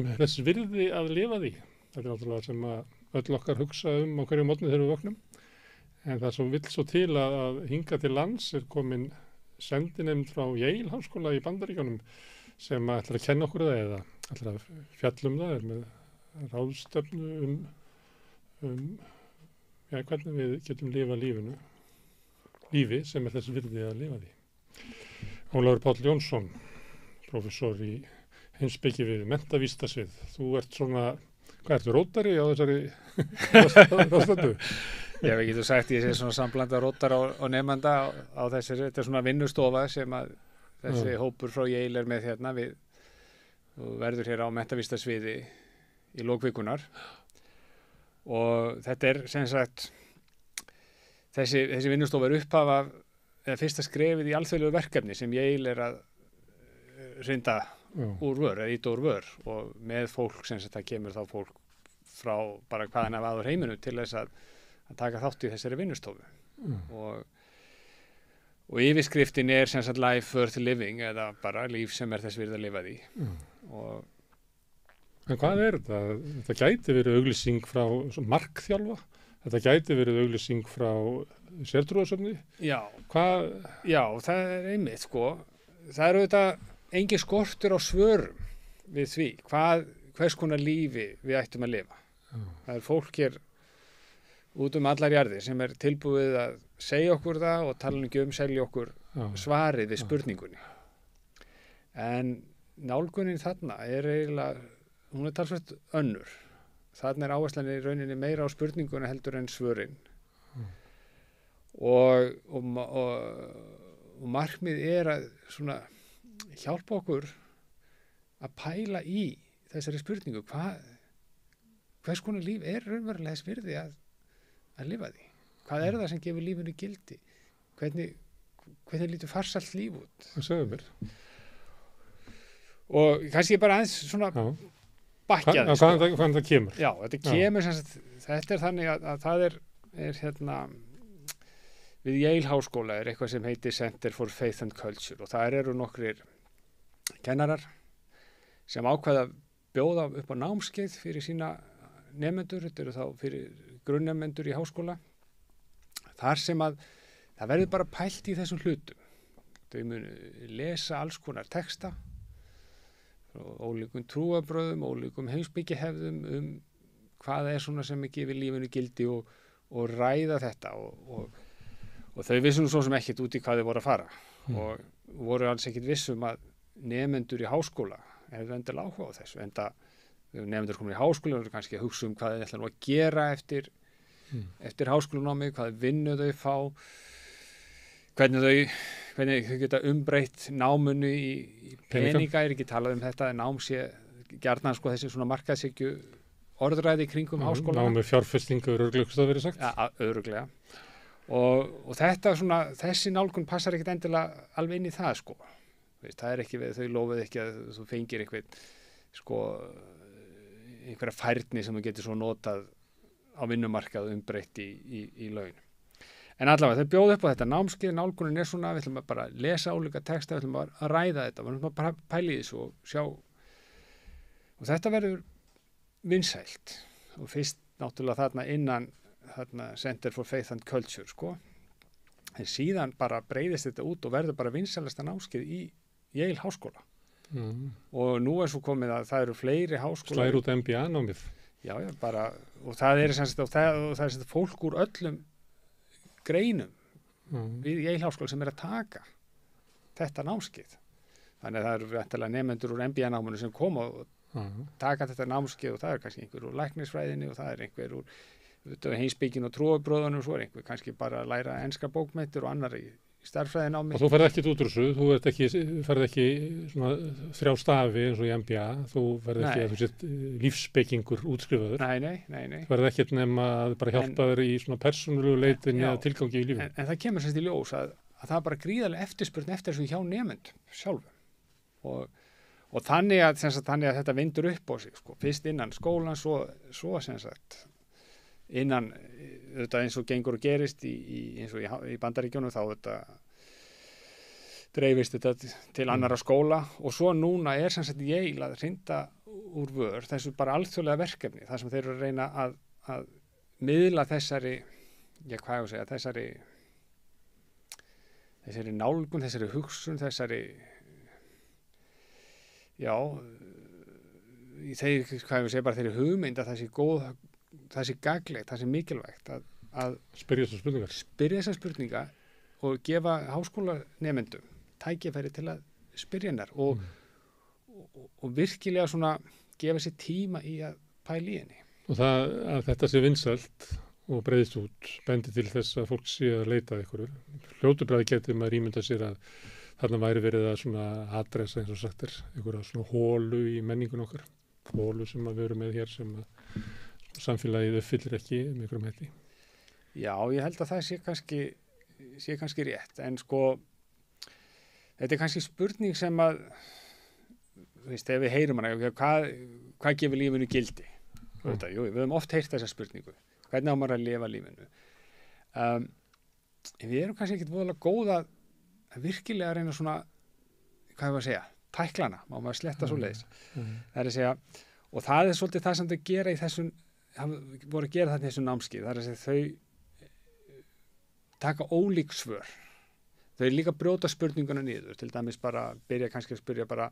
Þess virði að lifa því. Þetta náttúrulega sem að öll okkar hugsa á hverju morgni þegar við vöknum. En það sem vill svo til að hinga til lands komin sendinefnd frá Yale háskóla í Bandaríkjunum sem ætlar að kenna okkur það eða ætlar að fjalla það með ráðstefnu hvernig við getum lifa lífi sem þess virði að lifa því. Ólafur Páll Jónsson, prófessor í heimspeki við menntavísindasvið. Þú ert svona, hvað ertu, rótari á þessari ráðstefnu? Já, við getum sagt ég sé svona samblanda rótar og nefnda á þessari, þetta svona vinnustofa sem að þessi hópur frá Yale með hérna þú verður hér á menntavísindasviði í lok vikunar og þetta sem sagt þessi vinnustofa upphafa eða fyrsta skrefið í alþjóðlegu verkefni sem Yale að hrinda úr vör, eða íta úr vör og með fólk sem sagt það kemur þá fólk frá bara hvaðan af aður heiminu til þess að taka þátt í þessari vinnustofu og yfirskriftin sem sagt life worth living eða bara líf sem þess virði að lifa því En hvað þetta? Þetta gæti verið auglýsing frá markþjálfa, þetta gæti verið auglýsing frá sértrúarsöfni. Já, það einmitt það auðvitað engin skortur á svörum við því hvers konar lífi við ættum að lifa. Það fólk hér út allar jarðir sem tilbúið að segja okkur það og tala ekki selja okkur svarið við spurningunni. En nálgunin þarna eiginlega, hún talsvert önnur. Þarna áherslan í rauninni meira á spurninguna heldur en svörin. Og markmið að svona hjálpa okkur að pæla í þessari spurningu hvers konar líf raunverulega þess virði að lifa því. Hvað það sem gefur lífinu gildi? Hvernig lítur farsælt líf út? Það segðu mér. Og kannski bara aðeins svona bakja þess. Hvaðan það kemur? Já, þetta kemur þetta þannig að það hérna við Yale háskóla eitthvað sem heitir Center for Faith and Culture og það eru nokkrir kennarar sem ákveða að bjóða upp á námskeið fyrir sína nemendur, þetta eru þá fyrir grunnnemendur í háskóla þar sem að það verður bara pælt í þessum hlutum. Þau munu lesa alls konar texta ólíkum trúarbrögðum, ólíkum heimspekihefðum hvað svona sem gefur lífinu gildi og ræða þetta og þau vissum svo sem ekkert út í hvað þau voru að fara og voru alls ekkert vissum að nemendur í háskóla hefðu endilega áhuga á þessu enda nemendur komin í háskóla og kannski að hugsa hvað þau ætla nú að gera eftir háskólanámi, hvað vinnu þau fá hvernig þau geta umbreytt námunu í peninga ekki talað þetta en nám sé gjarnan þessi svona markaðshyggju orðræði kringum háskólana. Námi fjárfestingu örugglega það verið sagt. Ja, örugglega. Og þetta þessi nálgun passar ekkert endilega alveg inn í það það ekki þau lofuð ekki að þú fengir einhverja færni sem þú getur svo notað á vinnumarkað umbreytt í laun. En allavega þau bjóðu upp á þetta námskeið, nálgunin svona, við ætlum að bara lesa ólíka texta, við ætlum að ræða þetta, við ætlum að bara pæla í þessu og sjá. Og þetta verður vinsælt og fyrst náttúrulega þarna innan Center for Faith and Culture, En síðan bara breyðist þetta út og verður bara vinsælasta námskeið í Yale háskóla. Og nú svo komið að það eru fleiri háskóla. Slær út MBA-námið. Já, bara, og það er fólk úr öllum greinum við Yale háskóla sem að taka þetta námskeið. Þannig að það eru væntanlega nemendur úr MBA-náminu sem koma og taka þetta námskeið og það er kannski einhver úr læknisfræðinni og það er einhver úr heimspekin og trúarbrögðunum og svo er einhver kannski bara að læra enska bókmenntir og annar í stærðfræðinámi. Og þú ferð ekkert út úr þessu, þú ferð ekki svona 3 stafi eins og í MBA, þú ferð ekki að þú sett lífsspekingur útskrifaður. Nei. Þú ferð ekkert nema að bara hjálpa þér í svona persónulegu leitinni að tilgangi í lífinu. En það kemur í ljós að það er bara gríðarlega eftirspurn eftir þessu hjá nemendum sjálfum. Og þannig að þetta vindur upp á sig, fyrst innan skólan, svo innan þetta eins og gengur og gerist eins og í Bandaríkjunum þá þetta dreifist þetta til annarra skóla og svo núna Yale að hrinda úr vör þessu bara alþjóðlega verkefni þar sem þeir eru að reyna að miðla þessari þessari nálgun, þessari hugsun, þessari þeirri hugmynd að það sé góð, það sé gagnlegt, það sé mikilvægt að spyrja þessar spurningar og gefa háskólanemendum tækifæri til að spyrja hennar og virkilega svona gefa sér tíma í að pæla í henni. Og það að þetta sé vinsælt og breiðist út bendi til þess að fólk sé að leita að einhverju. Fljótubræði getur maður ímynda sér að þarna væri verið að svona adressa eins og sagt einhverja svona hólu í menningun okkar. Hólu sem við erum með hér sem að samfélagið uppfyllir ekki með einhverjum hætti. Já, ég held að það sé kannski rétt, en sko þetta kannski spurning sem að ef við heyrum hana, hvað gefur lífinu gildi? Jú, við höfum oft heyrt þessa spurningu. Hvernig á maður að lifa lífinu? Við erum kannski ekkert voðalega góð að virkilega reyna svona, hvað hefur að segja, tæklana, má maður sletta svoleiðis. Það er að segja, og það er svolítið það sem þau gera í þessum, voru að gera þetta í þessum námskeið, það er að segja þau taka ólík svör. Þau líka brjóta spurninguna niður, til dæmis bara byrja kannski að spyrja bara,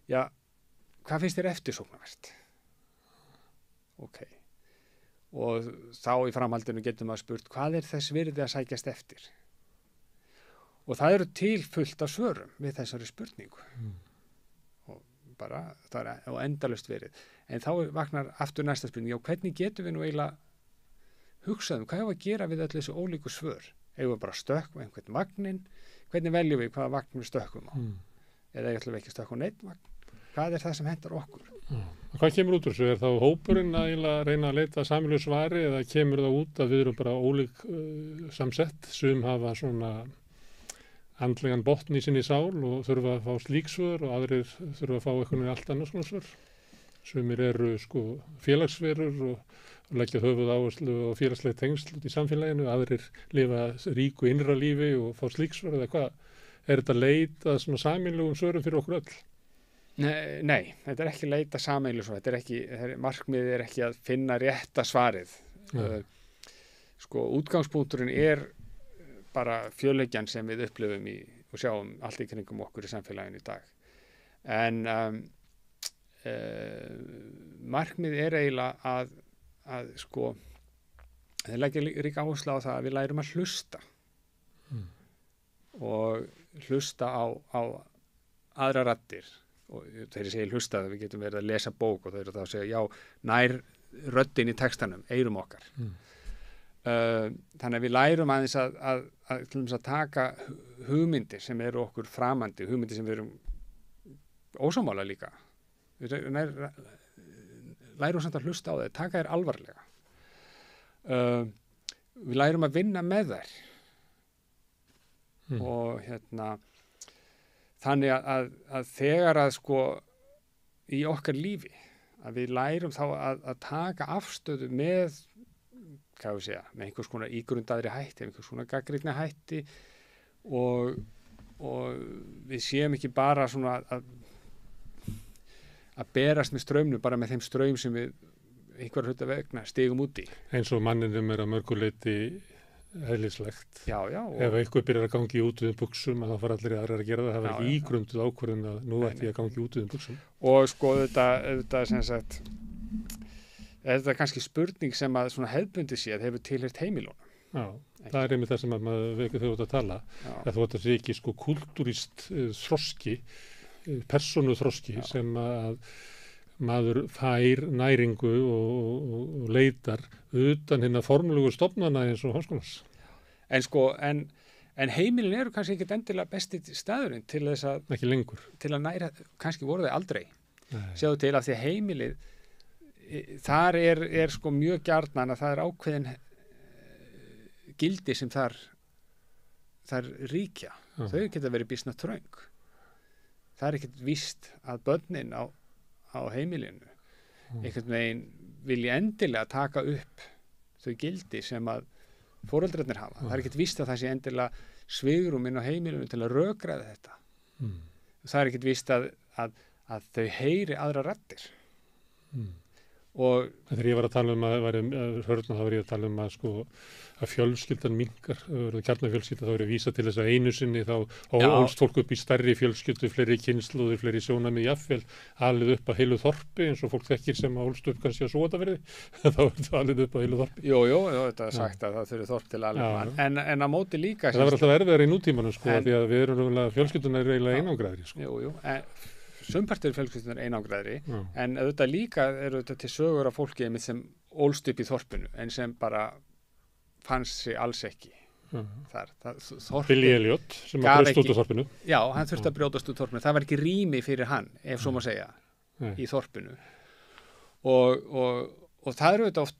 hvað finnst þér eftirsóknarvert? Ok. Og þá í framhaldinu getum maður spurt, hvað er þess virði að sækjast eftir? Og það eru til fullt af svörum við þessari spurningu. Og bara, það er endalaust verið. En þá vaknar aftur næsta spurning, hvernig getum við nú eiginlega hugsaðum, hvað hefur að gera við öll þessu ólíku svör? Hefur við bara stökkva einhvern vagnin? Hvernig veljum við hvaða vagn við stökkum á? Eða ætlum við ekki að stökkva á neitt vagn? Hvað er það sem hentar okkur? Hvað kemur út úr þessu? Er þá hópurinn að reyna að leita sameiginlegu svari eða kemur það út að við erum bara ólík samsett, sum hafa svona andlegan botn í sinni sál og þurfa að fá slík svör og aðrir þurfa að fá eitthvað allt annars svona svör. Sumir eru félagsverur og leggja höfuð áherslu og félagslega tengsl út í samfélaginu, aðrir lifa ríku innra lífi og fá slík svör eða hvað? Er þetta leita svona sameiginlegum svörum fyrir okkur öll? Nei, þetta er ekki leita sameiginlegu svar, markmiðið er ekki að finna rétta svarið. Útgangspunkturinn er bara fjölhyggjan sem við upplifum og sjáum allt í kringum okkur í samfélaginu í dag. En markmiðið er eiginlega að þeir leggja ríka áherslu á það að við lærum að hlusta og hlusta á aðra raddir. Og þegar ég segi hlusta, við getum verið að lesa bók og þau eru þá að segja, nær röddin í textanum, eyrum okkar. Þannig að við lærum aðeins að taka hugmyndir sem eru okkur framandi, hugmyndir sem við erum ósammála líka. Við lærum samt að hlusta á þau, taka þær alvarlega. Við lærum að vinna með þær. Og þannig að þegar að í okkar lífi að við lærum þá að taka afstöðu með einhvers konar ígrundaðri hætti, einhvers konar gagnrýnni hætti og við séum ekki bara svona að berast með straumnum bara með þeim straum sem við einhverja hluta vegna stigum út í. Eins og manninum er að mörgu leyti eðlislegt. Ef einhver byrjar að gangi út við buxum að það fara allir aðrar að gera það, það verður ígrunduð ákvörðun að nú ætti ég að gangi út við buxum. Og þetta sem sagt þetta er kannski spurning sem að svona hefðbundi sé að hefur tilheyrt heimilunum. Já, það er einmitt það sem að maður þau út að tala. Það þótt að sé ekki kultúrist þroski, persónu þroski sem að maður fær næringu og leitar utan hinna formlegu stofnana eins og háskólans. En heimilin eru kannski ekkert endilega besti staðurinn til þess að ekki lengur. Til að næra, kannski voru þau aldrei. Sjáðu til að því að heimilið þar er mjög gjarnan að það er ákveðin gildi sem þar ríkja. Þau geta verið býsna þröng. Það er ekkert víst að börnin á heimilinu einhvern veginn vilja endilega taka upp þau gildi sem að foreldrarnir hafa. Það er ekkert víst að það sé endilega svigrúm inn á heimilinu til að rökræða þetta. Það er ekkert víst að þau heyri aðra raddir. og Þegar ég var að tala um að hörna, þá var ég að tala um að að fjölskyldan minnkar, kjarnafjölskylda, þá er vísa til þess að einu sinni þá ólst fólk upp í stærri fjölskyldu, fleiri kynslóðir, fleiri sjónarmið jafnvel, alið upp að heilu þorpi eins og fólk þekkir sem ólst upp kannski á Sótaverði, þá er þetta alið upp að heilu þorpi. Jú, þetta er sagt að það þurfi þorp til alveg, en á móti líka. Það var alltaf erfiðar í nútímanum, því að við erum fjölskyldunar er eiginlega einangraðri. Jú, sumpartir fjölskyldunar einangraðri, en auðvitað líka eru þetta til sögur af fólki sem ólst upp í þorpinu, en sem bara fannst sig alls ekki þar. Billy Elliot sem að brjóst út úr þorpinu. Já, hann þurfti að brjótast út úr þorpinu. Það var ekki rými fyrir hann, ef svo má segja, í þorpinu. Og það eru þetta oft,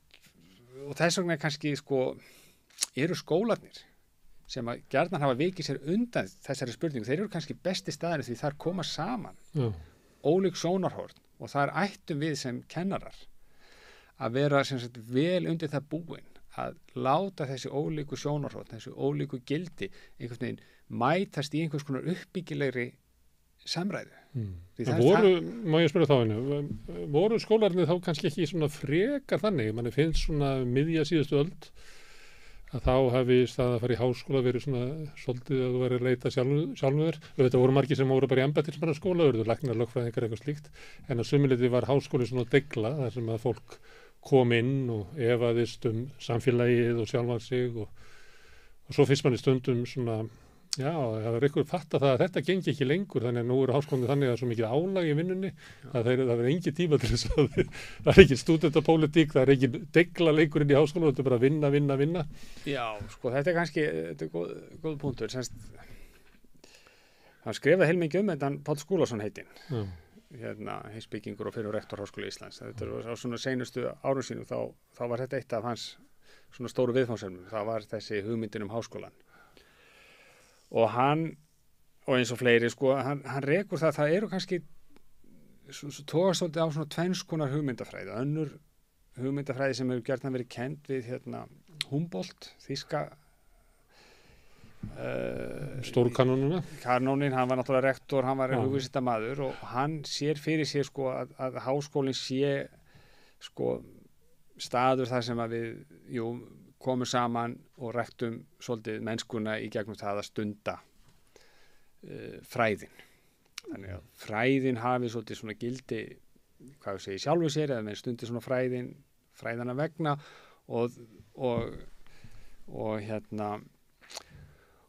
og þess vegna kannski eru skólarnir sem að gjarnan hafa vikið sér undan þessari spurningu, þeir eru kannski besti staðir því þar koma saman ólík sjónarhorn, og þar ættum við sem kennarar að vera sem sagt vel undir það búin að láta þessi ólíku sjónarhorn, þessi ólíku gildi einhvern veginn mætast í einhvers konar uppbyggilegri samræðu. Má ég spyrja þá einu, voru skólarnir þá kannski ekki svona frekar þannig, manni finnst svona miðja síðustu öld að þá hafi staðið að fara í háskóla verið svona svolítið að þú verið að leita sjálfur. Þetta voru margir sem voru bara í embættismannaskóla, verið læknar, lögfræðingar, eitthvað slíkt, en að sumuleyti var háskóli svona degla þar sem að fólk kom inn og efaðist samfélagið og sjálfan sig og svo fyrst manni stundum svona, já, það var ykkur fatta það að þetta gengi ekki lengur, þannig að nú eru háskólinn þannig að það er svo mikið álag í vinnunni að það er engin tíma til þess að það er ekki stúdentapólitík, það er engin degla leikurinn í háskólanum, þetta er bara vinna. Já, þetta er kannski góð punktur. Hann skrifaði heilmikið þetta Páll Skúlason heitinn, heimspekingur og fyrir rektor Háskóla Íslands. Þetta var á svona seinustu árum sínum, þá var þetta eitt af hans svona stóru viðfangsefnum, það var þessi hugmyndin háskólann. Og hann, og eins og fleiri, hann rekur það eru kannski tókast svolítið á svona tvenns konar hugmyndafræði. Önnur hugmyndafræði sem hefur gjarnan verið kennd við Humboldt, þýska stórkanónina. Kanónin, hann var náttúrulega rektor, hann var hugvísindamaður og hann sér fyrir sér að háskólinn sé staður þar sem að við, komum saman og ræktum svolítið mennskuna í gegnum það að stunda fræðin. Þannig að fræðin hafi svolítið svona gildi, hvað ég segi, sjálfu sér, eða með stundi svona fræðana vegna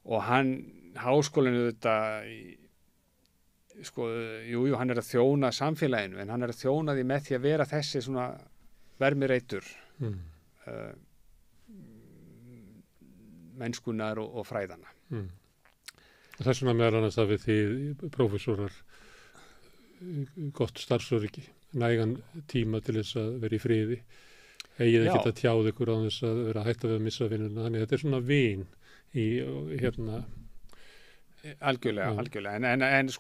og hann, háskólinu þetta, hann er að þjóna samfélaginu, en hann er að þjóna því með því að vera þessi svona vermireitur mennskunar og fræðana. Það er svona meðal annars að við því prófessorar gott starfsöryggi, nægan tíma til þess að vera í friði, eigið ekkert að tjáð ykkur á þess að vera hætt að missa vinnuna, þannig þetta er svona vín í algjörlega, en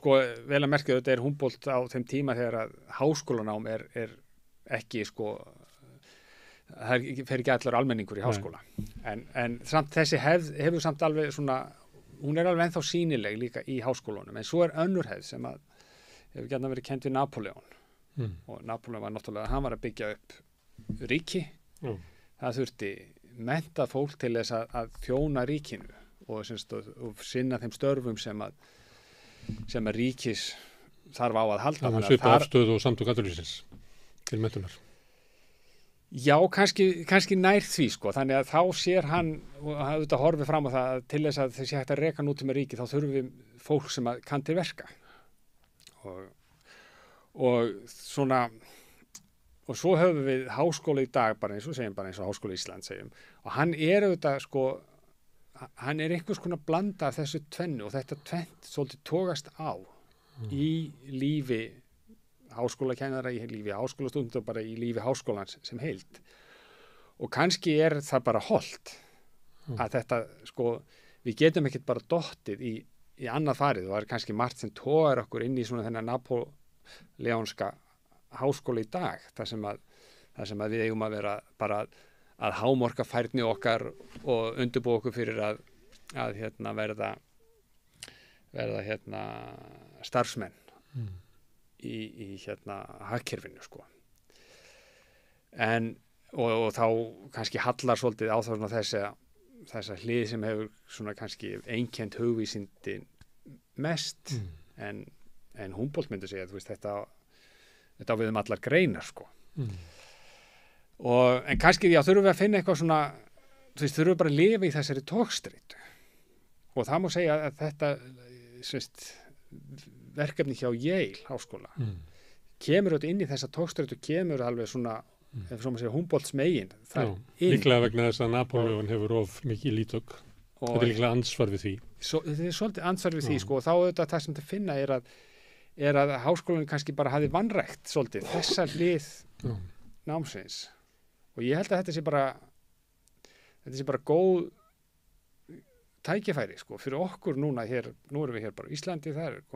vel að merkja þetta er Humboldt á þeim tíma þegar að háskólanám er ekki það fer ekki allur almenningur í háskóla, en samt þessi hefð hefur samt alveg svona, hún er alveg ennþá sýnileg líka í háskólunum, en svo er önnur hefð sem að hefur gjarnan verið kennd við Napóleon og Napóleon var náttúrulega, hann var að byggja upp ríki, það þurfti menntað fólk til þess að þjóna ríkinu og sinna þeim störfum sem að ríkis þarf á að halda. Það var svipa afstöðu og samtök atvinnulífsins til menntunar. Já, kannski nær því, þannig að þá sér hann og auðvitað horfið fram á það til þess að þessi hægt að reka nútíma ríki, þá þurfum við fólk sem kann til verka og svona, og svo höfum við háskóla í dag bara eins og Háskóla Íslands segjum, og hann er auðvitað hann er einhvers konar blanda af þessu tvennu og þetta tvennt svolítið togast á í lífi háskólakennara, í lífi háskólastúdenta og bara í lífi háskólans sem heild, og kannski er það bara hollt að þetta, við getum ekkert bara dottið í annað farið, og það er kannski margt sem togar okkur inn í svona þennan napóleonska háskóla í dag, þar sem að við eigum að vera bara að hámorka færni okkar og undirbúa okkur fyrir að verða starfsmenn í hagkerfinu, og þá kannski hallar svolítið á svona þessa hlið sem hefur svona kannski einkennt hugvísindin mest en Humboldt myndi segja, þú veist, þetta á við allar greinar, sko. En kannski, já, þurfum við að finna eitthvað svona, þú veist, þurfum við bara að lifa í þessari togstreitu. Og það má segja að þetta, verkefni hjá Yale háskóla kemur auðvitað inn í þessa togstreitu, kemur alveg svona, ef svo maður segja, Humboldts megin. Líklega vegna þess að Napóleon hefur of mikið lítök. Þetta er líklega ansvar við því. Þetta er svolítið ansvar við því, sko, og þá auðvitað það sem þetta finna er að háskólanum kannski bara hafi vanrækt svolítið þessa hlið námsins. Og ég held að þetta sé bara góð tækifæri, sko, fyrir okkur núna hér, nú erum við hér bara í Íslandi, við erum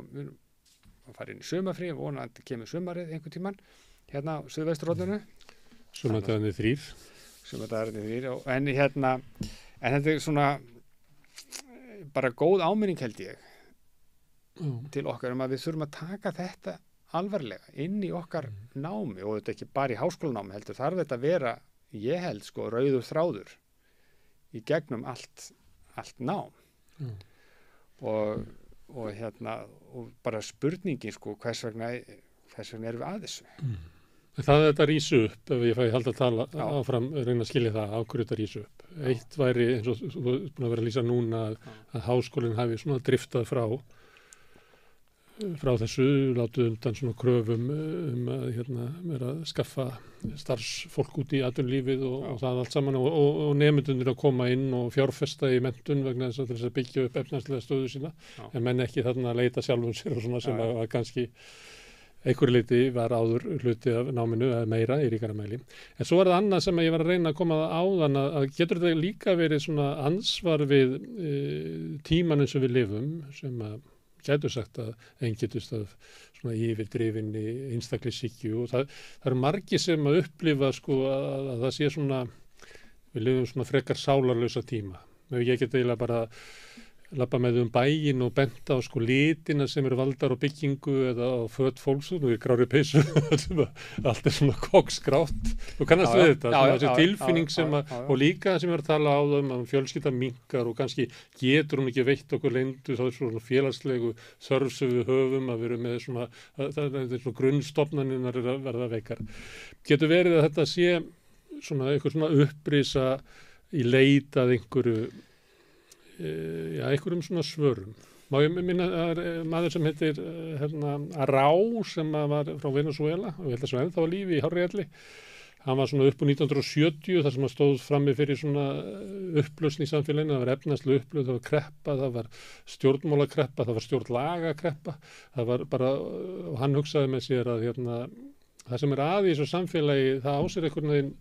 að fara inn í sumarfrí, vonandi kemur sumarið einhvern tímann, hérna á Suðvesturhorninu. Sumardagarnir 3. Sumardagarnir 3, en þetta er svona bara góð áminning, held ég, til okkar að við þurfum að taka þetta alvarlega inn í okkar námi, og þetta ekki bara í háskólanámi heldur, þarf þetta að vera, ég held, sko, rauður þráður í gegnum allt nám. Og bara spurningin, sko, hvers vegna erum við að þessu. Það þetta rísu upp, ef ég fæ halda að tala áfram, reyna að skilja það, af hverju þetta rísu upp. Eitt væri, eins og þú er búin að vera að lýsa núna, að háskólinn hafi svona driftað frá þessu, látið undan svona kröfum að vera að skaffa starfsfólk út í atvinnulífið og það allt saman, og nemendurnir að koma inn og fjárfesta í menntun vegna þess að byggja upp efnahagslega stöðu sína, en menn ekki þarna að leita sjálfum sér og svona sem að kannski einhverju leyti var áður hluti af náminu eða meira í ríkara mæli. En svo var það annað sem ég var að reyna að koma áðan, að getur þetta líka verið svona ansvar við tímanum sem við lifum, sem að gætur sagt að einkennist af svona yfirdrifinni einstaklingshyggju, og það eru margir sem að upplifa, sko, að það sé svona, við lifum svona frekar sálarlausa tíma. Ég get eiginlega bara labba með bæinn og benda á, sko, litina sem eru valdar á byggingu eða á föt fólks, nú er grári peysu, allt er svona koksgrátt. Þú kannast við þetta, þessi tilfinning sem og líka sem ég var að tala á að fjölskyldan minnkar og kannski getur hún ekki veitt okkur leyndu, þá er svona félagslegu þörf sem við höfum, að vera með svona, það er svona grunnstofnanirnar er að verða veikar. Getur verið að þetta sé svona eitthvað svona upprisa í leit að einhverjum svona svörum. Má ég minna maður sem heitir Ará, sem var frá Venezuela, og ég held að svo ennþá var lífi í hárri elli. Hann var svona upp úr 1970, þar sem hann stóð frammi fyrir svona upplausn í samfélaginu. Það var efnahagsleg upplausn, það var kreppa, það var stjórnmálakreppa, það var stjórnlagakreppa. Það var bara, og hann hugsaði með sér að það sem er að í þessu samfélagi, það á sér einhvern veginn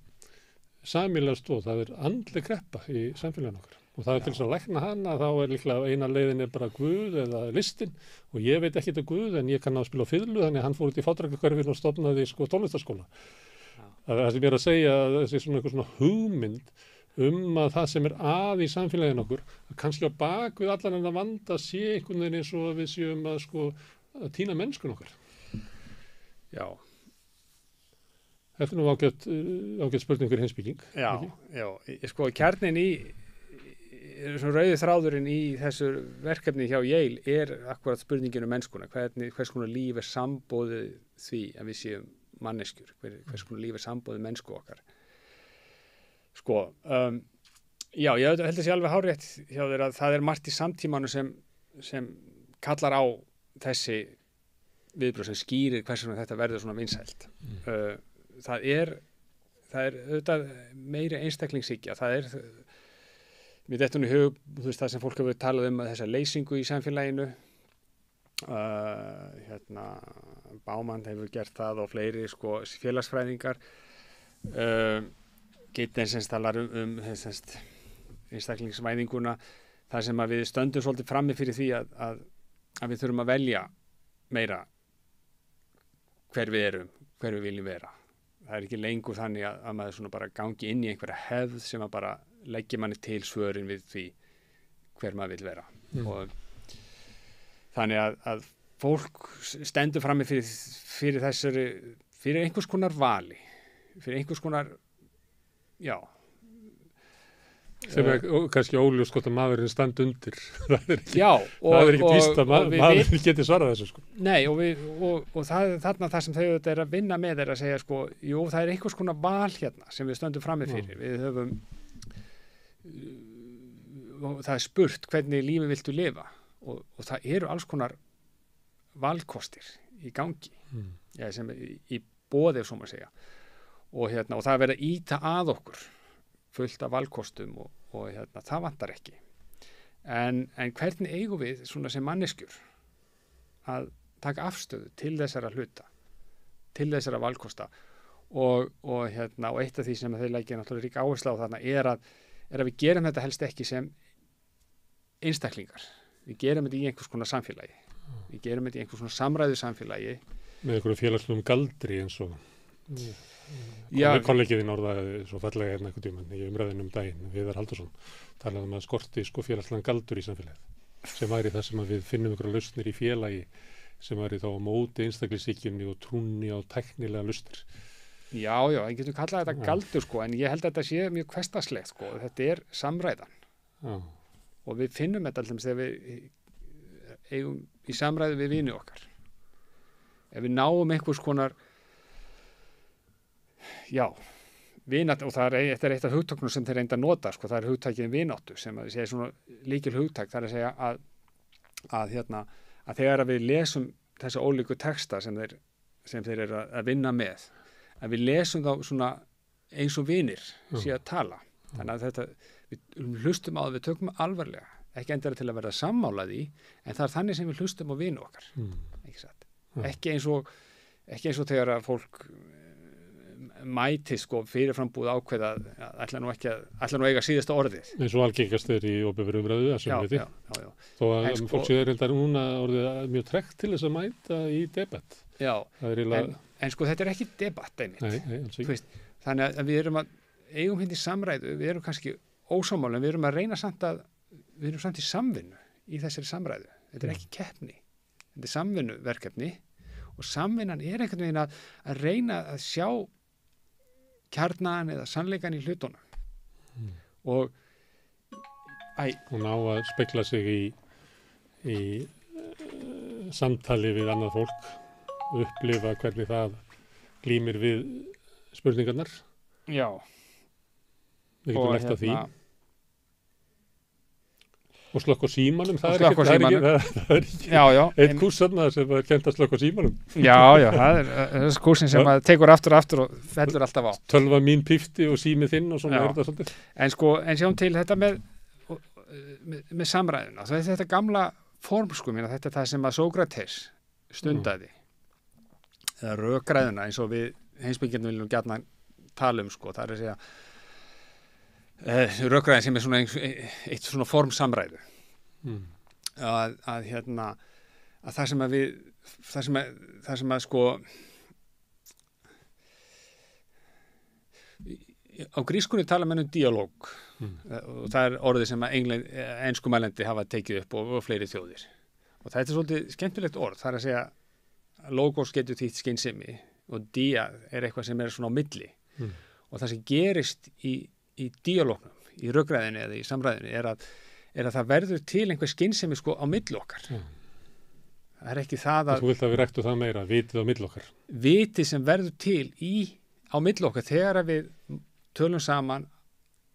sameiginlega stóð, það er andleg kreppa í samfélaginu okkar. Og það er til þess að lækna hana, þá er líklega eina leiðin bara Guð eða listin, og ég veit ekki þetta Guð, en ég kann að spila á fiðlu, þannig að hann fór út í fátækrahverfinu og stofnaði, sko, tónlistarskóla. Það sem ég er að segja, þessi svona eitthvað svona hugmynd að það sem er að í samfélaginu okkur, að kannski á bak við allan en að vanda sé einhvern veginn eins og að við séum að, sko, að týna mennskun okkar. Já. Þetta er nú ágætt spurning fyrir heimspeking. Já, sko, kjarnin í svona rauði þráðurinn í þessu verkefni hjá Yale er akkurat spurningin mennskuna, hvers konar líf er sambóðið því að við séum manneskjur, hvers konar líf er sambóðið mennsku okkar. Sko, já, ég held að sé alveg hárrétt hjá þér að það er margt í samtímanu sem kallar á þessi viðbrögð sem skýrir hvers vegna þetta verður svona vinsælt. Það er auðvitað meiri einstaklingshyggja, það er mér dettur í hug, þú veist, það sem fólk hefur talað að þessa leysingu í samfélaginu, Bauman hefur gert það og fleiri, sko, félagsfræðingar, Gittens talar einstaklingsvæðinguna, þar sem að við stöndum svolítið frammi fyrir því að við þurfum að velja meira hver við erum, hver við viljum vera. Það er ekki lengur þannig að maður svona bara gangi inn í einhverja hefð sem að bara leggja manni til svörin við því hver maður vil vera. Og þannig að fólk stendur frammi fyrir einhvers konar vali. fyrir einhvers konar, já. Sem kannski óljós hvort að maðurinn standi undir. það er ekki víst að maðurinn geti svarað þessu, sko. Nei, og þarna það sem þau er að vinna með er að segja, sko, jú, það er einhvers konar val hérna sem við stöndum frammi fyrir. Við höfum, það er spurt hvernig lífi viltu lifa og það eru alls konar valkostir í gangi, sem í boði, svo maður segja. Og það er verið að ýta að okkur fullt af valkostum og það vantar ekki. En hvernig eigum við svona sem manneskjur að taka afstöðu til þessara hluta, til þessara valkosta og eitt af því sem þeir leggja náttúrulega rík áherslu á þarna er að við gerum þetta helst ekki sem einstaklingar. Við gerum þetta í einhvers konar samfélagi. Við gerum þetta í einhvers konar samræðu samfélagi. Með einhverju félagslegum galdri eins og kollegiðin orðaði svo fallega einhvern tímann í umræðinu daginn, Viðar Halldórsson, talaði að skorti félagslegan galdur í samfélagið, sem væri það sem við finnum einhverja lausnir í félagi sem væri þá á móti einstaklingshyggju og trúnni á tæknilega lausnir. Já, ég getur kallað þetta galdur, sko, en ég held að þetta sé mjög hversdagslegt, sko, þetta er samræðan. Já. Og við finnum þetta alltaf þegar við eigum í samræðu við vini okkar. Ef við náum einhvers konar vinat, og þetta er eitt af hugtöknum sem þeir reynda að nota, sko, það er hugtækið vináttu sem að segja svona líkil hugtæk, það er að segja að þegar við lesum þessa ólíku texta sem þeir eru að vinna með, að við lesum þá svona eins og vinir sé að tala, þannig að við hlustum á það, við tökum alvarlega, ekki endilega til að verða sammálaði, en það er þannig sem við hlustum á vini okkar, ekki satt, ekki eins og þegar að fólk mæti, sko, fyrirframbúð ákveða ætla nú eiga síðasta orðið. Eins og algengast er í opinberri umræðu að sem viti. Já. Þó að fólk séu reyndar núna orðið mjög tregt til þess að mæta í debatt. Já, en sko þetta er ekki debatt einmitt. Nei, alls ekki. Þannig að við erum að eigum hindi samræðu, við erum kannski ósammála, en við erum að reyna við erum samt í samvinnu í þessari samræðu. Þetta er ekki keppni. Þetta er samvinnuverkefni og samvinnan er einhvern veginn að reyna að sjá kjarnan eða sannleikan í hlutunum og ná að spegla sig í samtali við annað fólk, upplifa hvernig það glímir við spurningarnar. Já. Við getum left að því. Og slökk á símanum, það er ekki eitt kúrs þarna sem er kennt að slökk á símanum. Já, það er kúrsin sem tekur aftur og fellur alltaf á. Tölva mín pífti og símið þinn og svona er þetta svolítið. En sjáum til þetta með samræðuna. Þetta gamla form, sko, þetta er það sem að Sókrates stundaði. Eða rökræðuna, eins og við heimspekingjarnir viljum gjarnan tala sko, það er að segja rökræðin sem er svona eitt svona form samræðu að það sem að sko á grískunni tala menn dialóg og það er orðið sem að enskumælandi hafa tekið upp og fleiri þjóðir og þetta er svolítið skemmtilegt orð, það er að segja logos getur þýtt skynsemi og dia er eitthvað sem er svona á milli og það sem gerist í dialógnum, í rökræðinni eða í samræðinni er að það verður til einhver skynsemi sko á milli okkar. Það er ekki það að... Þú vilt að við ræktu það meira, vitið á milli okkar. Vitið sem verður til á milli okkar þegar við tölum saman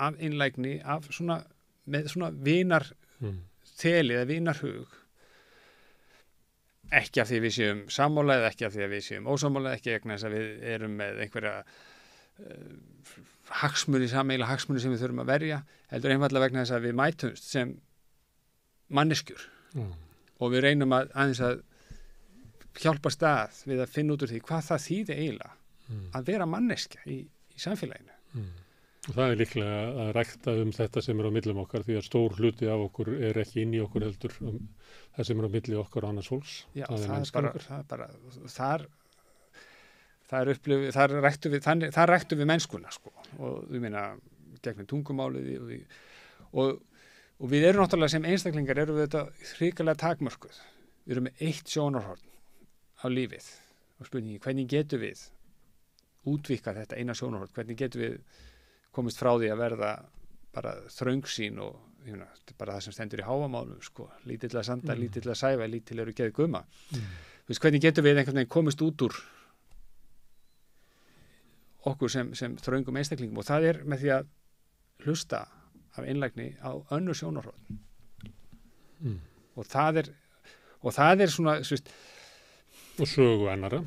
af innlægni, með svona vinarþeli eða vinarhug. Ekki af því við séum sammála eða ekki af því að við séum ósammála, ekki vegna þess að við erum með einhverja hagsmuni sem við þurfum að verja, heldur einfallega vegna þess að við mætumst sem manneskjur og við reynum aðeins að hjálpa stað við að finna út úr því hvað það þýði eiginlega að vera manneskja í samfélaginu. Og það er líklega að rækta þetta sem er á millum okkar því að stór hluti af okkur er ekki inn í okkur heldur það sem er á milli okkar og annars fólks. Já, þar ræktu við mennskuna sko. Og við meina gegnum tungumálið og við erum náttúrulega sem einstaklingar erum við þetta hrikalega takmörkuð. Við erum með eitt sjónarhorn á lífið og spurningi hvernig getum við útvíkka þetta eina sjónarhort, hvernig getum við komist frá því að verða bara þröngsýn og þetta er bara það sem stendur í Hávamálum sko, lítill að sanda, lítill að sæfa, lítill eru geð gumma. Hvernig getum við einhvern veginn komist út úr okkur sem þröngum einstaklingum, og það er með því að hlusta af einlægni á önnur sjónarhorn. Og það er svona og sögu annara,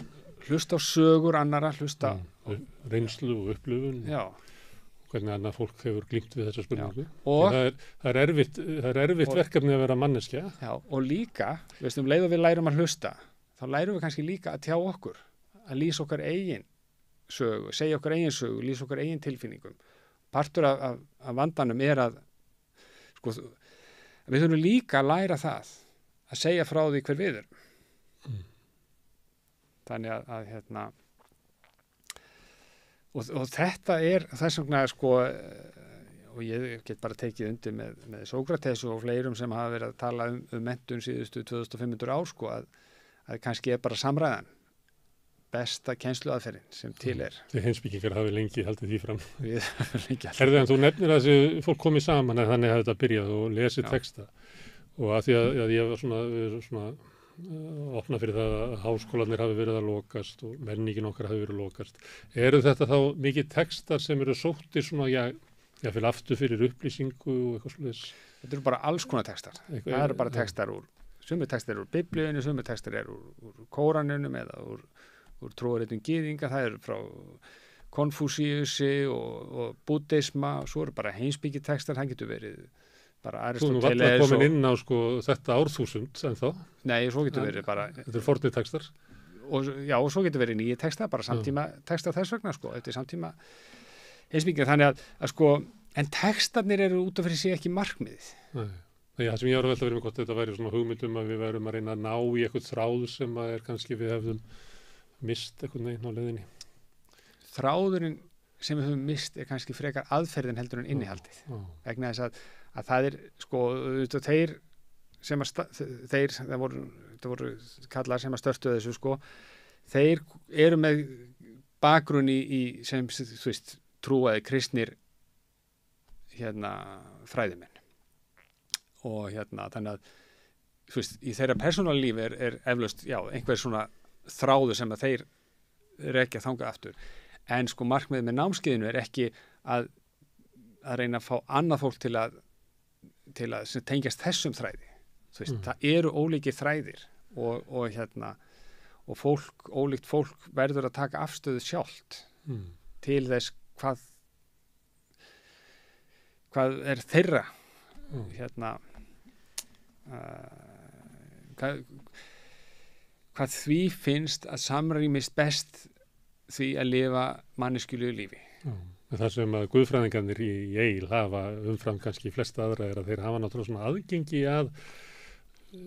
hlusta á sögur annara, hlusta reynslu og upplifun, já, hvernig annað fólk hefur glímt við þessa spurningu. Og það er erfitt verkefni að vera manneskja. Já, og líka, leið og við lærum að hlusta, þá lærum við kannski líka að tjá okkur, að lýsa okkar eigin sögu, segja okkar eigin sögu, lýsa okkar eigin tilfinningum. Partur af vandanum er að sko, við þurfum líka að læra það að segja frá því hver við erum. Þannig að og þetta er þess vegna sko, og ég get bara tekið undir með Sókrates og fleirum sem hafa verið að tala um menntun síðustu 2500 ár sko, að kannski er bara samræðan besta kennsluaðferðin sem til er. Þið heimspekingar hafi lengi haldið því fram. Við höfum lengi haldið. Herðu, en þú nefnir að þessi fólk komið saman að þannig hafi þetta byrjað og lesið texta, og að því að ég var svona opna fyrir það að háskólarnir hafi verið að lokast og menningin okkar hafi verið að lokast. Eru þetta þá mikið textar sem eru sóttir svona, fyrir aftur fyrir upplýsingu og eitthvað slúðis? Þetta eru bara alls konar textar. Það eru bara textar sumir textar eru úr Biblíunni, sumir textar eru úr Kóraninum eða úr trúarritum gyðinga, það eru frá Konfúsíusi og búddisma, og svo eru bara heimspekitextar, það getur verið bara Aristóteles. Þú varst komin inn á sko, þetta árþúsund en þá? Nei, svo getur verið bara... Þetta eru fornir textar? Og svo getur verið nýja textar, bara samtíma textar þess vegna, sko, þetta er samtíma heimspekingar, þannig að sko, en textarnir eru út af fyrir sig ekki markmiðið. Nei. Það sem ég var að velta verið með hvort þetta væri svona hugmyndum að við værum að reyna að ná í eitthvað þráð sem að er kannski við hefðum mist eitthvað neginn á leiðinni. Þráðurinn sem við höfum mist er kannski frekar aðferðin heldur en innihaldið. Vegna þess að það er sko, þeir sem það voru kallar sem að störtu þessu sko, þeir eru með bakgrunn í sem þú veist trúaði kristnir fræðimenn. Og þannig að þú veist, í þeirra persónulega lífi er eflaust, einhver svona þráður sem að þeir rekja þangað aftur, en sko markmiðið með námskeiðinu er ekki að reyna að fá annað fólk til að sem tengjast þessum þræði, þú veist, það eru ólíkir þræðir og ólíkt fólk verður að taka afstöðu sjálft til þess hvað er þeirra hvað því finnst að samrýmist best því að lifa manneskjulegu lífi. Það sem að guðfræðingarnir í Yale hafa umfram kannski flesta aðra er að þeir hafa náttúrulega svona aðgengi að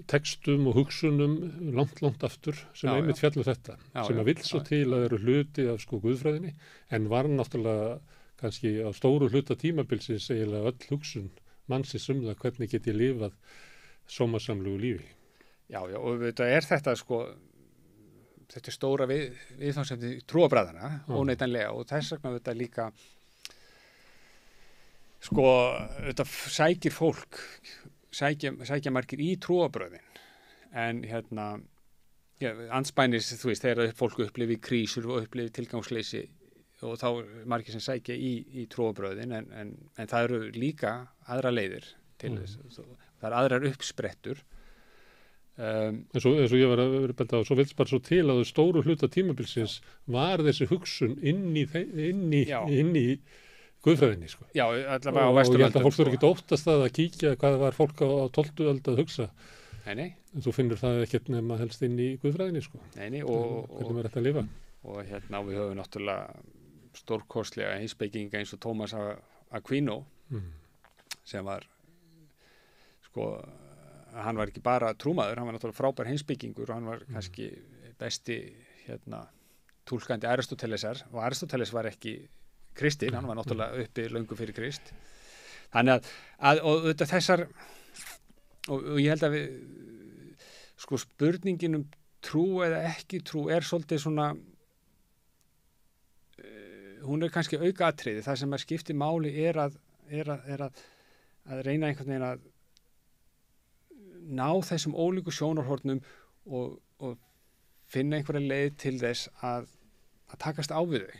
textum og hugsunum langt aftur sem einmitt fjallu þetta, sem að vill svo til að eru hluti af sko guðfræðinni, en var náttúrulega kannski á stóru hluta tímabilsins eiginlega öll hugsun mannsins það hvernig get ég lifað sómasamlegu lífi. Já, og þetta sko, þetta er stóra viðfangsefni trúarbragðanna, óneitanlega, og þess vegna þetta líka sko, þetta sækir fólk, sækja margir í trúarbragðin, en andspænis, þú veist, þegar fólk upplifi krísur og upplifi tilgangsleysi, og þá margir sem sækja í trúarbragðin, en það eru líka aðra leiðir til þess, það eru aðrar uppsprettur. Eins og ég var að vera benda á, svo vilst bara svo til að stóru hluta tímabilsins var þessi hugsun inn í guðfræðinni sko. Já, allavega á Vesturlöndum. Og ég held að fólk þurfi ekki óttast að kíkja hvað var fólk á 12. öld að hugsa. Nei. En þú finnur það ekkert nema helst inn í guðfræðinni sko. Nei, hvernig maður ætti að lifa. Og við höfum náttúrulega stórkostlega heimspekinga eins og Thomas Aquino sem var sko, hann var ekki bara trúmaður, hann var náttúrulega frábær heimspekingur og hann var kannski besti túlkandi Aristótelesar, og Aristóteles var ekki kristinn, hann var náttúrulega uppi löngu fyrir Krist. Þannig og þetta þessar og ég held að sko spurningin trú eða ekki trú er svolítið svona hún er kannski aukaatriði, það sem að skipti máli er að reyna einhvern veginn að ná þessum ólíku sjónarhornum og finna einhverja leið til þess að takast á við þau.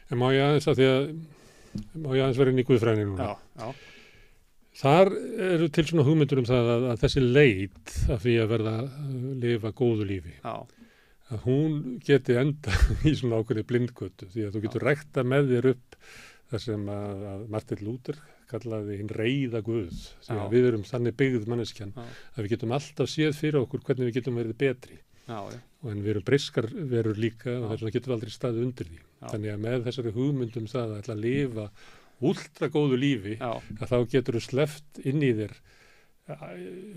En má ég aðeins vera inn í guðfræðinni núna? Já. Þar eru til svona hugmyndur það að þessi leit af því að verða að lifa góðu lífi. Já. Að hún geti enda í svona ákveðni blindgötu því að þú getur rækta með þér upp það sem að Martin Luther kallaði hinn reiða guð. Því að við erum þannig byggð manneskjan að við getum alltaf séð fyrir okkur hvernig við getum verið betri. Já. En við erum briskar verur líka og þess vegna getum við aldrei staðið undir því. Þannig að með þessari hugmyndum það að ætla að lifa últra góðu lífi að þá getur þú sleppt inn í þér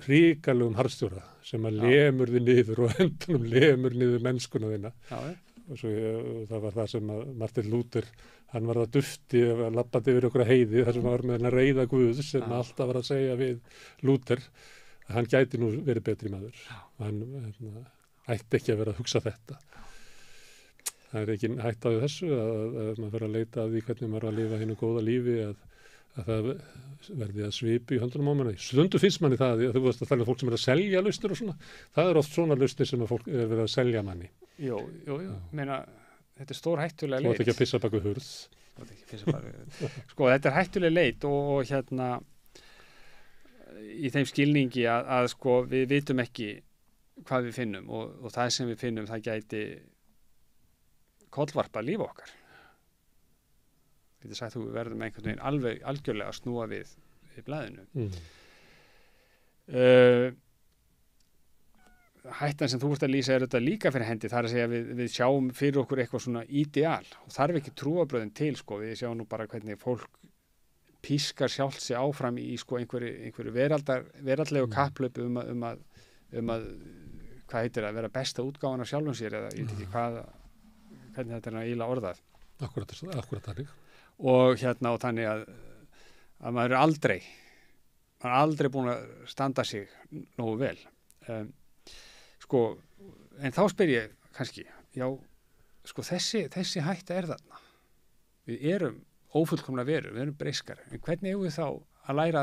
hrikalegum harðstjóra sem að lemur þið niður og endanum lemur niður mennskuna þína. Og það var það sem að Martin Luther, hann var það dufti að labbaði yfir okkur heiði þar sem var með hennar reiða guð sem alltaf var að segja við Luther að hann gæti nú verið betri maður. Hann ætti ekki að vera að hugsa þetta. Það er ekki hægt á þessu að maður fyrir að leita að því hvernig maður að lifa hennu góða lífi að það verði að svipi í höndunum á manni. Stundu finnst manni það að þú veist að það er fólk sem er að selja lausnir og svona. Það er oft svona lausnir sem að fólk er verið að selja manni. Jú. Meina, þetta er stór hættulega leit. Þú ætti ekki að pissa baku hurð. Sko, þetta er hættulega leit og í þeim skilningi að sko við vitum ekki hvað við finnum og það sem við finnum það gæti kollvarpa líf okkar. Þetta sagt þú verðum einhvern veginn algjörlega að snúa við blaðinu. Hættan sem þú ert að lýsa er þetta líka fyrir hendi, það er að segja við sjáum fyrir okkur eitthvað svona ideal og þarf ekki trúarbröðin til sko, við sjáum nú bara hvernig fólk pískar sjálft sig áfram í sko einhverju veraldlegu kapplaupi um að hvað heitir að vera besta útgáfan af sjálfum sér eða ég veit ekki hvernig þetta er eiginlega orðað. Akkurat þannig. Og og þannig að maður er aldrei búin að standa sig nógu vel. Sko, en þá spyr ég kannski, já, sko þessi hætta er þarna. Við erum ófullkomna verur, við erum breyskar. En hvernig eigum við þá að læra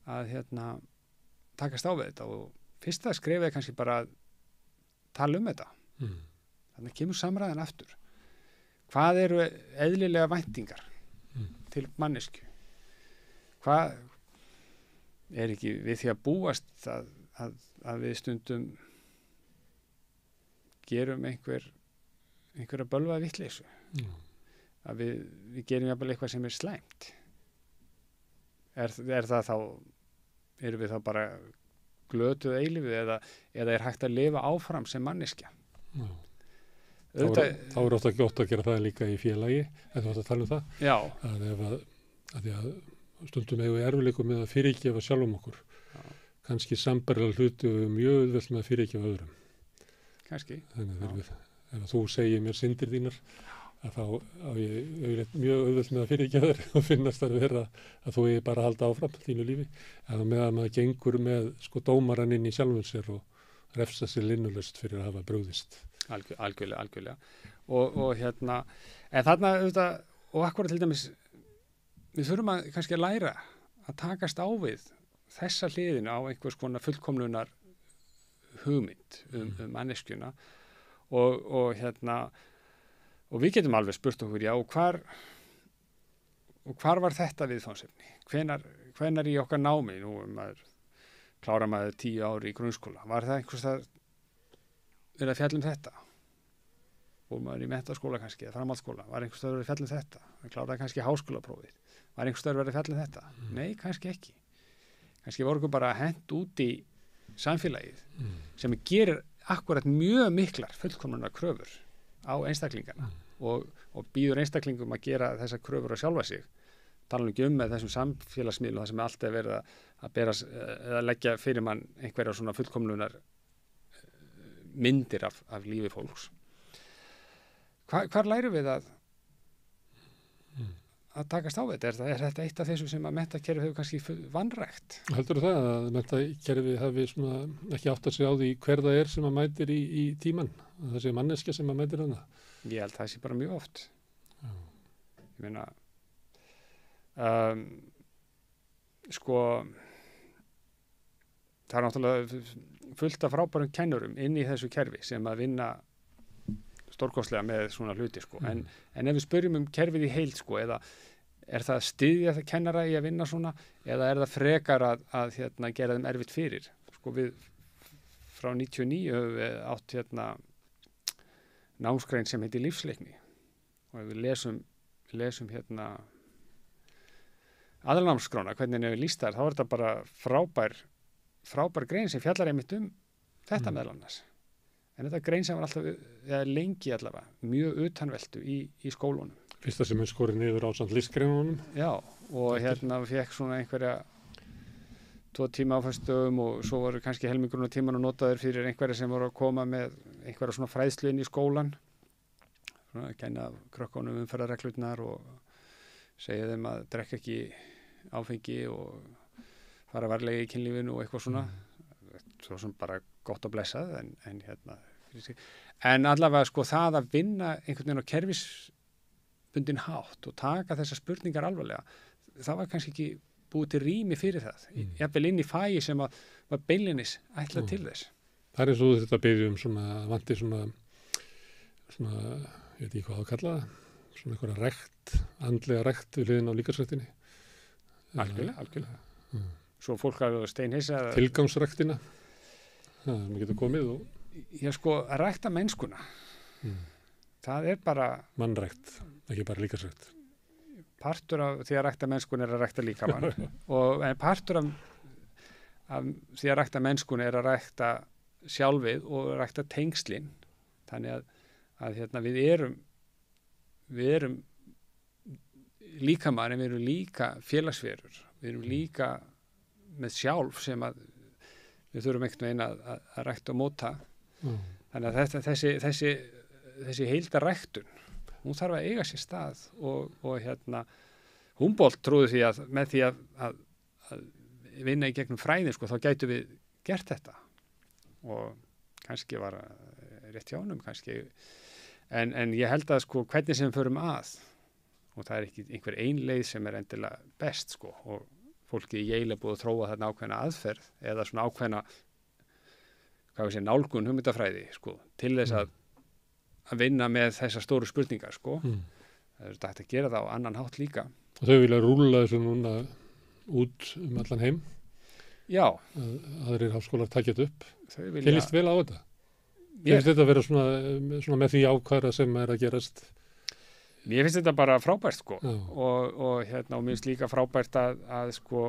að takast á við þetta og fyrsta skrefið er kannski bara að tala um þetta. Þannig kemur samræðan aftur. Hvað eru eðlilega væntingar til mannesku? Hvað er ekki við því að búast að við stundum gerum einhverja bölvaða vitleysu? Að við gerum jafnvel eitthvað sem er slæmt? Er það þá, erum við þá bara glötuð eilífið eða er hægt að lifa áfram sem manneskja? Þá er ofta gott að gera það líka í félagi, en þú ætti að tala um það. Já. Að stundum hefur við erfiðleikum með að fyrirgefa sjálfum okkur. Kannski sambærilega hluti og mjög auðvelt með að fyrirgefa öðrum. Kannski. Þannig ef þú segir mér syndir þínar, að þá á ég mjög auðvelt með að fyrirgefa þér og finnast það vera að þú eigi bara að halda áfram þínu lífi. Eða með að maður gengur með sko dómaran inn í sjálfum sér og refsa sér linnulaust fyrir að hafa brugðist. Algjörlega. Og en þarna auðvitað, og akkurat til dæmis, við þurfum að kannski að læra að takast á við þessa hliðina á einhvers konar fullkomlunar hugmynd manneskjuna og við getum alveg spurt okkur, já, hvar var þetta viðfangsefni? Hvenær í okkar námi, klárar maður 10 ári í grunnskóla, var það einhvers það verið að fjalla þetta? Fór maður í menntaskóla kannski, eða framhaldsskóla, var einhvers það verið að fjalla þetta? Það kláraði kannski háskólaprófið, var einhvers það verið að fjalla þetta? Nei, kannski ekki. Kannski voru okkur bara hent út í samfélagið sem gerir akkurat mjög miklar fullkomnunar kröfur á einstaklingana og býður einstaklingum að gera þessar kröfur á sjálfa sig. Tala ekki með þessum samfélagsmiðlum þar sem allt er verið að bera eða leggja fyrir mann einhverja svona fullkomnunar myndir af lífi fólks. Hvar lærum við að takast á þetta? Er þetta eitt af þessu sem að menntakerfið hefur kannski vanrækt? Heldur það að menntakerfið hafi ekki átt að segja á því hver það er sem að mætir í tíman? Það sé manneskja sem að mætir hana? Ég held það sé bara mjög oft. Já. Ég meina, sko, það er náttúrulega fullt af frábærum kennurum inn í þessu kerfi sem að vinna stórkostlega með svona hluti, sko. En ef við spyrjum kerfið í heild, sko, eða er það að styðja það kennara í að vinna svona, eða er það frekar að gera þeim erfitt fyrir? Sko, við frá 99 höfum við átt námsgrein sem heitir lífsleikni og ef við lesum aðalnámskrána, hvernig við lýst þar, þá er þetta bara frábær grein sem fjallar einmitt þetta meðal annars. En þetta grein sem var alltaf, eða lengi allavega, mjög utanveltu í skólunum. Fyrsta sem er skorið niður á samt listgreinunum. Já, og fekk svona einhverja 2 tíma á föstudögum og svo voru kannski helmingurinn á tíman og notaður fyrir einhverja sem voru að koma með einhverja svona fræðslu inn í skólan. Svona að kenna krökkunum umferðarreglurnar og segja þeim að drekka ekki áfengi og fara varlega í kynlífinu og eitthvað svona. Svo sem bara gott að blessað en allavega sko það að vinna einhvern veginn á kerfisbundin hátt og taka þessar spurningar alvarlega, það var kannski ekki búið til rými fyrir það, jafnvel inn í fagi sem að var beinlinis ætlað til þess. Það er eins og þetta byrjum vanti svona ég veit ekki hvað að kalla það, svona einhverja rekt, andlega rekt við hliðin á líkamsræktinni. Algjörlega. Svo fólk hafi steinhissa tilgangsræktina. Maður getur komið og... Já, sko, að rækta mennskuna. Það er bara... Mannrækt, ekki bara líkamsrækt. Partur af því að rækta mennskuna er að rækta líkamann. En partur af því að rækta mennskuna er að rækta sjálfið og rækta tengslin. Þannig að við erum líkamann, en við erum líka félagsverur. Við erum líka með sjálf sem að við þurfum einhvern veginn að rækta og móta. Þannig að þessi heildaræktun, hún þarf að eiga sér stað og Humboldt trúði því að með því að vinna í gegnum fræðin, sko, þá gætu við gert þetta. Og kannski var rétt hjá honum, kannski. En ég held að sko hvernig sem við förum að, og það er ekki einhver ein leið sem er endilega best, sko, og fólki í Yale er búið að þróa þarna ákveðna aðferð eða svona ákveðna nálgun hugmyndafræði, sko, til þess að vinna með þessar stóru spurningar, sko. Það er hægt að gera það á annan hátt líka. Og þau vilja rúlla þessu núna út allan heim? Já. Aðrir háskólar takja þetta upp. Þið líst vel á þetta? Þið finnst þetta að vera svona með því ákvæða sem er að gerast? Mér finnst þetta bara frábært, sko, og mér finnst líka frábært að sko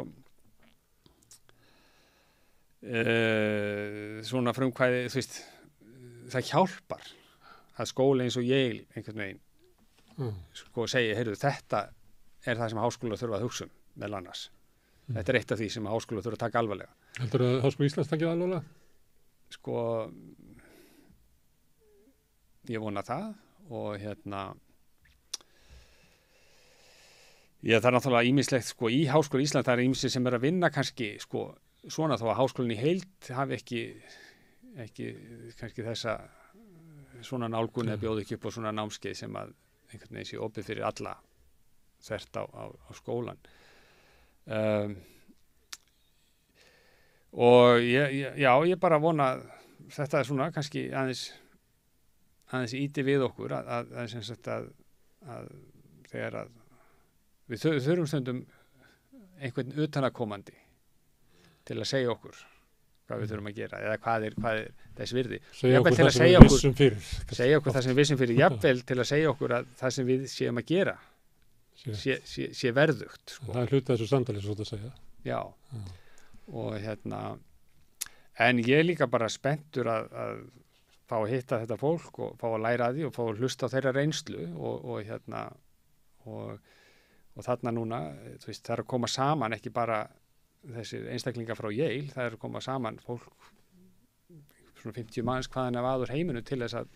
svona frumkvæði, þú veist, það hjálpar að skóla eins og Yale einhvern veginn sko segi, heyrðu, þetta er það sem háskólar þurfa að hugsa meðal annars. Þetta er eitt af því sem háskólar þurfa að taka alvarlega. Heldur að Háskóli Íslands takið alvarlega? Sko, ég vona það og Já, það er náttúrulega ýmislegt, sko, í Háskóla Íslands, það er ýmisir sem er að vinna kannski, sko, svona þó að háskólinn í heild hafi ekki kannski þessa svona nálgun eða bjóði ekki upp á svona námskeið sem að einhvern veginn sé opið fyrir alla þvert á skólan. Og ég bara vona þetta er svona kannski aðeins íti við okkur að sem sagt að þegar að við þurfum stundum einhvern utanakomandi til að segja okkur hvað við þurfum að gera eða hvað er þess virði. Segja okkur það sem við vissum fyrir. Segja okkur það sem við vissum fyrir, jafnvel til að segja okkur að það sem við séum að gera sé verðugt. Sko. Það er hluti af þessu samtali, svo að segja. Já. Og en ég er líka bara spenntur að fá að hitta þetta fólk og fá að læra að því og fá að hlusta á þeirra reynslu og þarna núna, þú veist, það er að koma saman ekki bara þessir einstaklingar frá Yale, það er að koma saman fólk, svona 50 manns hvaðan af aður heiminu til þess að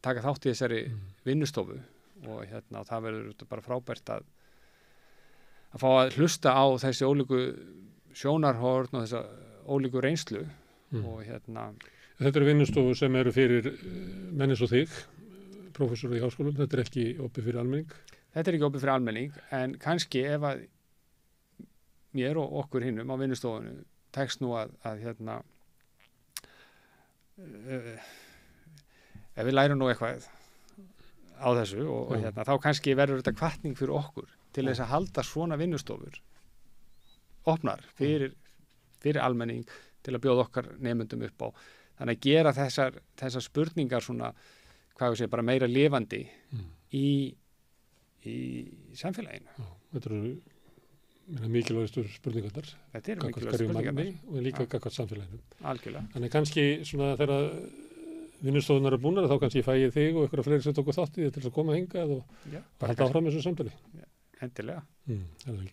taka þátt í þessari vinnustofu og það verður bara frábært að fá að hlusta á þessi ólíku sjónarhorn og þessa ólíku reynslu og Þetta eru vinnustofu sem eru fyrir menn eins og þig, prófessor í háskólum, þetta er ekki opið fyrir almenning. Þetta er ekki opið fyrir almenning, en kannski ef að mér og okkur hinnum á vinnustofunum tekst nú að hérna ef við lærum nú eitthvað á þessu og hérna, þá kannski verður þetta hvatning fyrir okkur til þess að halda svona vinnustofur opnar fyrir almenning til að bjóða okkar nemendum upp á. Þannig að gera þessar spurningar svona, hvað ég segi, bara meira lifandi í samfélaginu. Já, þetta eru mikilvægastur spurningarnar. Þetta eru mikilvægastur spurningarnar. Og líka gagnvart samfélaginu. Algjörlega. Þannig kannski svona þegar vinnustofunar er búnar þá kannski fæ ég þig og einhverja fleiri sem tóku þátt í þetta til að koma hingað og halda áfram þessu samtali. Já, endilega.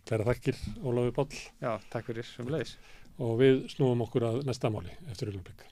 Kæra þakkir, Ólafur Páll. Já, takk fyrir, sömuleiðis. Og við snúum okkur að næsta máli eftir augnablik.